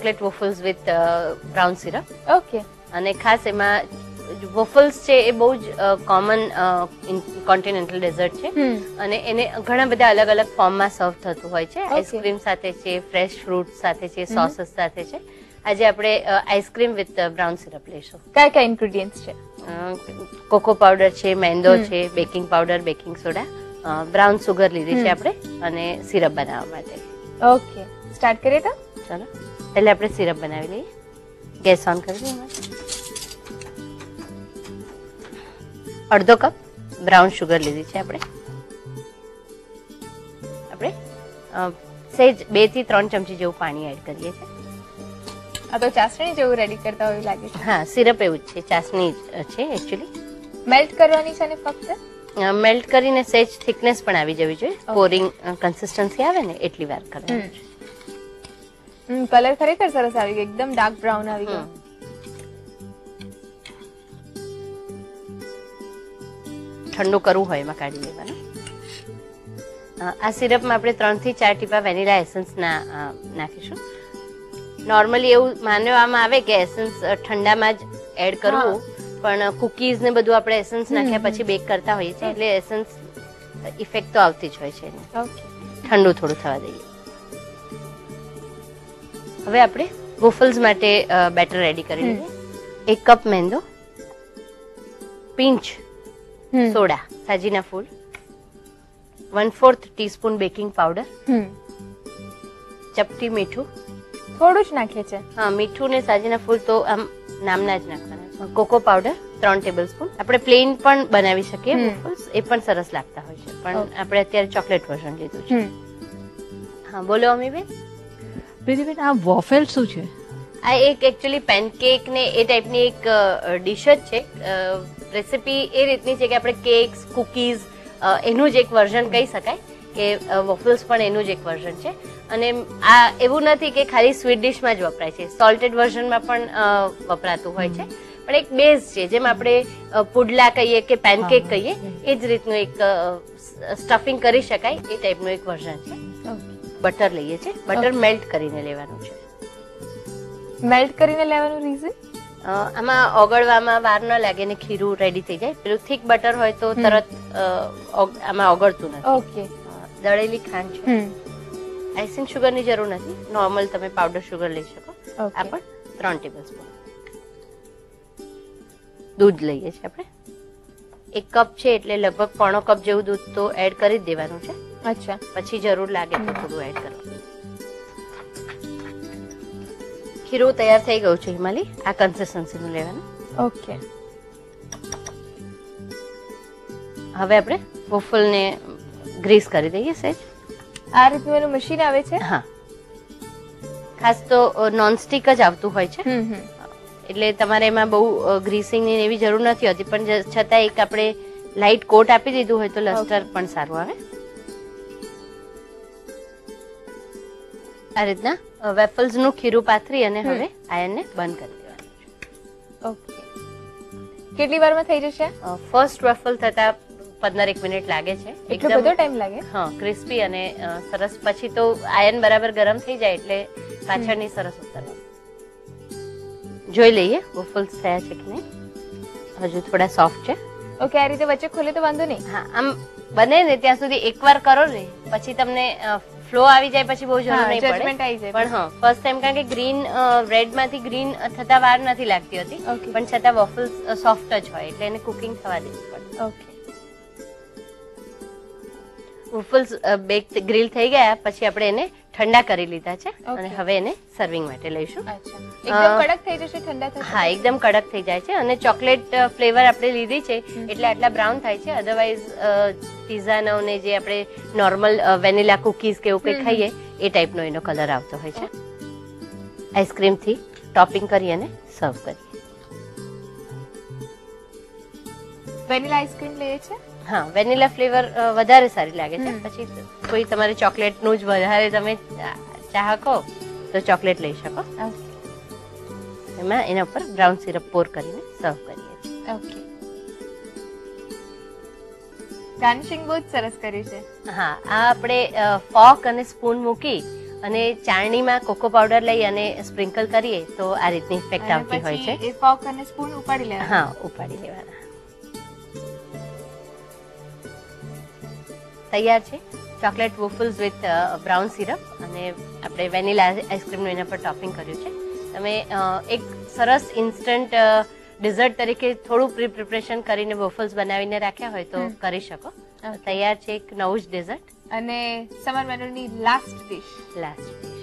Chocolate waffles with brown syrup. Okay. અને ખાસ એમાં વોફલ્સ છે એ બહુ જ કોમન કોન્ટિનેન્ટલ ડેઝર્ટ છે અને એને ઘણા બધા અલગ અલગ ફોર્મમાં સર્વ થતું હોય છે. આઈસ્ક્રીમ સાથે છે, ફ્રેશ ફ્રૂટ સાથે છે, સોસીસ સાથે છે. આજે આપણે આઈસ્ક્રીમ વિથ બ્રાઉન સિરપ લઈશું. કયા કયા ઇન્ગ્રેડિયન્ટ્સ છે? કોકો પાવડર છે, મેંદો છે, baking powder, baking soda, brown sugar લીધી છે આપણે અને સિરપ બનાવવા માટે. ઓકે, સ્ટાર્ટ કરીએ તો? ચાલો, એટલે આપણે સિરપ બનાવી લઈએ. ગેસ ઓન કરી દઈએ. અડધો કપ બ્રાઉન શુગર લીધી છે આપણે. સહેજ 2 થી 3 ચમચી જેવું પાણી એડ કરીએ છીએ. આ તો ચાસણી જેવું રેડી કરતા હોય લાગે છે. હા, સિરપ એવું જ છે, ચાસણી છે એકચ્યુઅલી. મેલ્ટ કરવાની છે ને ફક્ત? મેલ્ટ કરીને સહેજ થિકનેસ પણ આવી જવી જોઈએ. પોરિંગ કન્સિસ્ટન્સી આવે ને એટલી વાર કરવાનું છે. કલર ખરેખર સરસ આવી ગયો, એકદમ ડાર્ક બ્રાઉન આવી ગયો. ઠંડુ કરવું હોય એમાં કાઢી લેવાનું. આ સિરપમાં આપણે 3 થી 4 ટીપા વેનીલા એસન્સ નાખીશું. નોર્મલી એવું માનવામાં આવે કે એસન્સ ઠંડામાં જ એડ કરવું, પણ કુકીઝ ને બધું આપણે એસન્સ નાખ્યા પછી બેક કરતા હોઈએ છીએ એટલે એસન્સ ઇફેક્ટ તો આવતી જ હોય છે. ઠંડુ થોડું થવા દઈએ. હવે આપણે વોફલ્સ માટે બેટર રેડી કરી લઈએ. 1 કપ મેંદો, પિંચ સોડા, સાજીના ફૂલ, 1/4 ટીસ્પૂન બેકિંગ પાવડર, ચપટી મીઠું, થોડું જ નાખીએ છે. હા, મીઠું ને સાજીના ફૂલ તો આમ નામના જ નાખવાના. Cocoa powder 3 tablespoon. આપણે પ્લેન પણ બનાવી શકીએ વોફલ્સ, એ પણ સરસ લાગતા હોય છે, પણ આપણે અત્યારે ચોકલેટ વર્ઝન લીધું છે. હા, બોલો અમીબેન. પ્રીતિબેન, આ વોફેલ શું છે? આ એક એકચ્યુઅલી પેનકેક ને એ ટાઈપની એક ડિશ જ છે. રેસીપી એ રીતની છે કે આપણે કેક્સ, કુકીઝ એનું જ એક વર્ઝન કહી શકાય કે વોફલ્સ પણ એનું જ એક વર્ઝન છે. અને આ એવું નથી કે ખાલી સ્વીટ ડિશમાં જ વપરાય છે, સોલ્ટેડ વર્ઝનમાં પણ વપરાતું હોય છે. પણ એક બેઝ છે, જેમ આપણે પુડલા કહીએ કે પેનકેક કહીએ એ જ રીતનું એક સ્ટફિંગ કરી શકાય એ ટાઈપનું એક વર્ઝન છે. બટર લઈએ છીએ. બટર મેલ્ટ કરીને લેવાનું છે. મેલ્ટ કરીને લેવાનું રીઝન? આમાં ઓગળવામાં વાર ન લાગે ને ખીરું રેડી થઈ જાય. પેલું થીક બટર હોય તો તરત આમાં ઓગળતું નથી. ઓકે. દળેલી ખાંડ છે. આઈસિંગ શુગરની જરૂર નથી, નોર્મલ તમે પાવડર શુગર લઈ શકો. આ પણ 3 ટેબલસ્પૂન. દૂધ લઈએ છીએ આપણે. 1 કપ છે એટલે લગભગ 1/4 કપ જેવું દૂધ તો એડ કરી જ દેવાનું છે. અચ્છા. પછી જરૂર લાગે તો થોડું એડ કરવાનું. ખીરું તૈયાર થઈ ગયું છે હિમાલી. આ કન્સિસ્ટન્સીનું લેવાનું. ઓકે. હવે આપણે વોફલને ગ્રીસ કરી દઈએ સહેજ. આ રીતનું એનું મશીન આવે છે? હા, ખાસ તો નોનસ્ટિક જ આવતું હોય છે, એટલે તમારે એમાં બહુ ગ્રીસિંગની એવી જરૂર નથી હોતી, પણ છતાં એક આપણે લાઇટ કોટ આપી દીધું હોય તો લસ્ટર પણ સારું આવે. આ રીતના વેફલ્સનું ખીરું પાથરી અને હવે આયનને બંધ કરી દેવાનું છે. ઓકે. કેટલી વારમાં થઈ જશે? ફર્સ્ટ વેફલ થતા 15-1 મિનિટ લાગે છે. એટલો બધો ટાઈમ લાગે? હા, ક્રિસ્પી અને સરસ. પછી તો આયન બરાબર ગરમ થઈ જાય એટલે પાછળની સરસ ઉતરવા. જોઈ લઈએ વોફલ્સ થયા છે કે નહીં. હજુ થોડા સોફ્ટ છે. ઓકે, આ રીતે વચ્ચે ખોલે તો વાંધો નહીં? હા, આમ બને ને ત્યાં સુધી એકવાર કરો ને પછી તમને ફ્લો આવી જાય પછી બહુ જરૂર નહીં પડે. પણ હા, ફર્સ્ટ ટાઈમ કારણ કે ગ્રીન રેડ માંથી ગ્રીન થતા વાર નથી લાગતી હતી, પણ છતાં વોફલ્સ સોફ્ટ જ હોય એટલે એને કુકિંગ થવા દેવું પડે. ઓકે. વોફલ્સ બેક ગ્રીલ થઈ ગયા પછી આપણે એને ઠંડા કરી લીધા છે અને હવે એને સર્વિંગ માટે લઈશું. એકદમ કડક થઈ જશે ઠંડા થતા? હા, એકદમ કડક થઈ જાય છે અને ચોકલેટ ફ્લેવર આપણે લીધી છે એટલે આટલા બ્રાઉન થાય છે. અધરવાઇઝ પિઝાનો ને જે આપણે નોર્મલ વેનીલા કુકીઝ કે એવું કંઈ ખાઈએ એ ટાઈપનો એનો કલર આવતો હોય છે. આઈસ્ક્રીમથી ટોપિંગ કરી અને સર્વ કરીએ. વેનીલા આઈસ્ક્રીમ લઈએ છે? હા, વેનીલા ફ્લેવર વધારે સારી લાગે છે. પછી કોઈ તમારે ચોકલેટનું જ વધારે તમે ચાહકો તો ચોકલેટ લઈ શકો. એમાં એના ઉપર બ્રાઉન સિરપ પોર કરીને સર્વ કરીએ છીએ. ઓકે. ગાર્નિશિંગ બહુ જ સરસ કર્યું છે. હા, આ આપણે ફોર્ક અને સ્પૂન મૂકી અને ચાળણીમાં કોકો પાવડર લઈ અને સ્પ્રિંકલ કરીએ તો આ રીતની ઇફેક્ટ આવતી હોય છે. એ ફોર્ક અને સ્પૂન ઉપાડી લેવાના. હા, ઉપાડી લેવાના. તૈયાર છે chocolate waffles with brown syrup, અને આપણે વેનીલા આઈસ્ક્રીમનું એના પર ટોપિંગ કર્યું છે. તમે એક સરસ ઇન્સ્ટન્ટ ડિઝર્ટ તરીકે થોડું પ્રિપરેશન કરીને વોફલ્સ બનાવીને રાખ્યા હોય તો કરી શકો. તૈયાર છે એક નવું જ ડેઝર્ટ. અને સમર મેનુની લાસ્ટ ડિશ. લાસ્ટ